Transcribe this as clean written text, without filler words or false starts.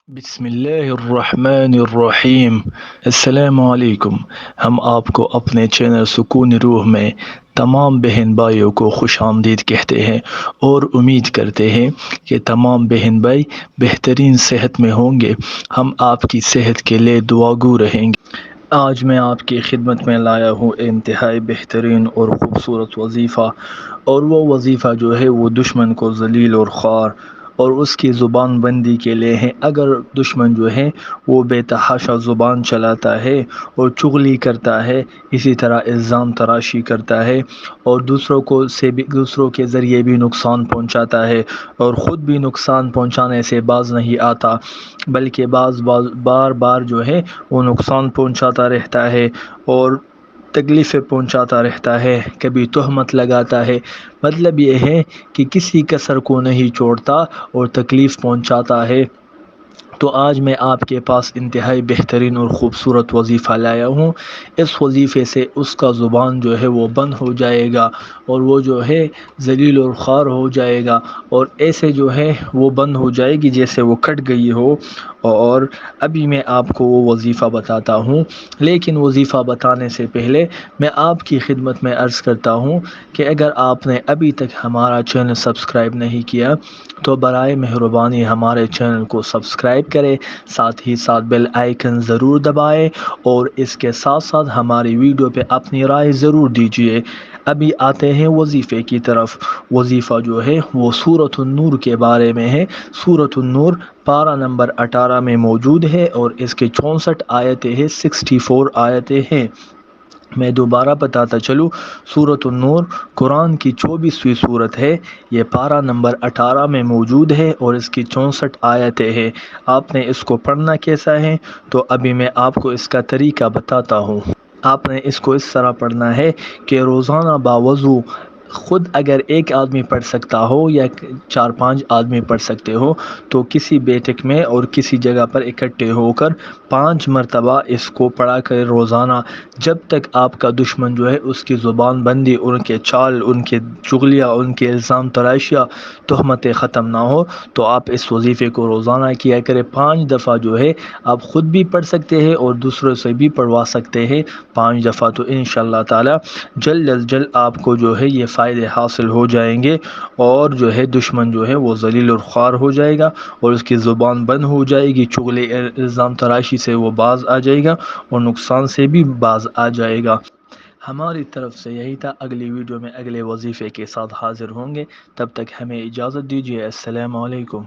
بسم اللہ الرحمن الرحیم۔ السلام علیکم۔ ہم آپ کو اپنے چینل سکون روح میں تمام بہن بھائیوں کو خوش آمدید کہتے ہیں اور امید کرتے ہیں کہ تمام بہن بھائی بہترین صحت میں ہوں گے۔ ہم آپ کی صحت کے لیے دعا گو رہیں گے۔ آج میں آپ کی خدمت میں لایا ہوں انتہائی بہترین اور خوبصورت وظیفہ، اور وہ وظیفہ جو ہے وہ دشمن کو ذلیل اور خوار اور اس کی زبان بندی کے لیے ہے۔ اگر دشمن جو ہے وہ بے تحاشا زبان چلاتا ہے اور چغلی کرتا ہے، اسی طرح الزام تراشی کرتا ہے اور دوسروں کے ذریعے بھی نقصان پہنچاتا ہے، اور خود بھی نقصان پہنچانے سے باز نہیں آتا، بلکہ بار بار جو ہے وہ نقصان پہنچاتا رہتا ہے اور تکلیفیں پہنچاتا رہتا ہے، کبھی تہمت لگاتا ہے۔ مطلب یہ ہے کہ کسی کسر کو نہیں چھوڑتا اور تکلیف پہنچاتا ہے۔ تو آج میں آپ کے پاس انتہائی بہترین اور خوبصورت وظیفہ لایا ہوں۔ اس وظیفے سے اس کا زبان جو ہے وہ بند ہو جائے گا اور وہ جو ہے ذلیل اور خوار ہو جائے گا، اور ایسے جو ہے وہ بند ہو جائے گی جیسے وہ کٹ گئی ہو۔ اور ابھی میں آپ کو وہ وظیفہ بتاتا ہوں، لیکن وظیفہ بتانے سے پہلے میں آپ کی خدمت میں عرض کرتا ہوں کہ اگر آپ نے ابھی تک ہمارا چینل سبسکرائب نہیں کیا تو برائے مہربانی ہمارے چینل کو سبسکرائب کرے، ساتھ ہی ساتھ بیل آئیکن ضرور دبائے، اور اس کے ساتھ ساتھ ہماری ویڈیو پہ اپنی رائے ضرور دیجیے۔ ابھی آتے ہیں وظیفے کی طرف۔ وظیفہ جو ہے وہ سورۃ النور کے بارے میں ہے۔ سورۃ النور پارہ نمبر 18 میں موجود ہے اور اس کے 64 آیتیں ہیں، 64 آیتیں ہیں۔ میں دوبارہ بتاتا چلوں، سورۃ النور قرآن کی 24ویں سورت ہے، یہ پارہ نمبر 18 میں موجود ہے اور اس کی 64 آیتیں ہیں۔ آپ نے اس کو پڑھنا کیسا ہے؟ تو ابھی میں آپ کو اس کا طریقہ بتاتا ہوں۔ آپ نے اس کو اس طرح پڑھنا ہے کہ روزانہ باوضو خود اگر ایک آدمی پڑھ سکتا ہو یا 4-5 آدمی پڑھ سکتے ہو تو کسی بیٹھک میں اور کسی جگہ پر اکٹھے ہو کر 5 مرتبہ اس کو پڑھا کر روزانہ، جب تک آپ کا دشمن جو ہے اس کی زبان بندی، ان کے چال، ان کے چغلیاں، ان کے الزام تراشیاں، تہمتیں ختم نہ ہو، تو آپ اس وظیفے کو روزانہ کیا کریں۔ 5 دفعہ جو ہے آپ خود بھی پڑھ سکتے ہیں اور دوسروں سے بھی پڑھوا سکتے ہیں 5 دفعہ، تو انشاءاللہ تعالی جلد از جلد آپ کو جو ہے یہ فائدے حاصل ہو جائیں گے، اور جو ہے دشمن جو ہے وہ ذلیل اور خوار ہو جائے گا اور اس کی زبان بند ہو جائے گی، چغلے الزام تراشی سے وہ باز آ جائے گا اور نقصان سے بھی باز آ جائے گا۔ ہماری طرف سے یہی تھا۔ اگلی ویڈیو میں اگلے وظیفے کے ساتھ حاضر ہوں گے، تب تک ہمیں اجازت دیجیے۔ السلام علیکم۔